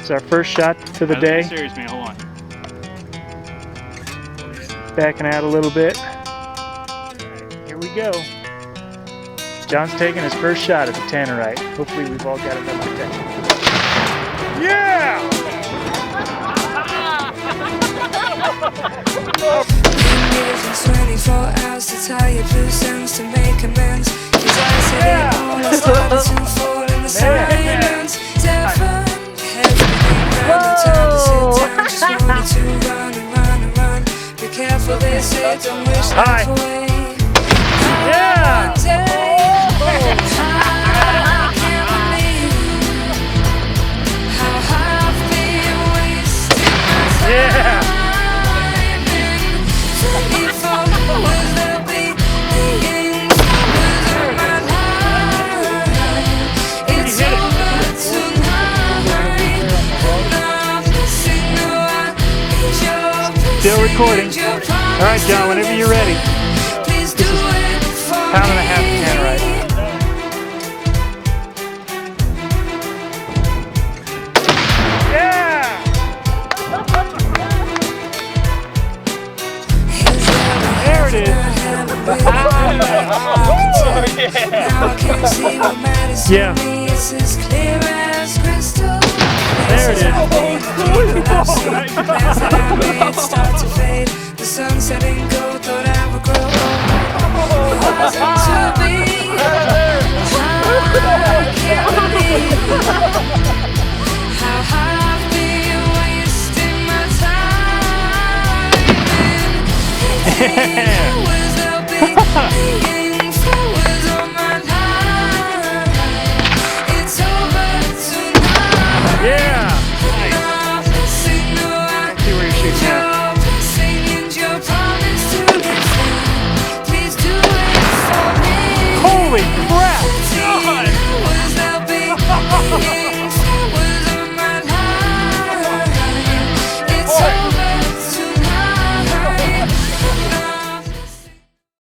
It's our first shot to the day. Serious, man. Hold on. Backing out a little bit. Here we go. John's taking his first shot at the Tannerite. Hopefully we've all got enough protection. Yeah! Given 24 hours to tie your loose ends to make amends. Cause I said it all, I started to fall in the silence. Different heads begin round, the time to sit down. Just wanted to run and run and run. Be careful, they say, don't wish life away. Yeah! One day, I can't believe how I've been wasting my time. Yeah! Still recording. All right, John, whenever you're ready. This is pound and a half Tannerite. Yeah! There it is. Yeah. There it is. The sun setting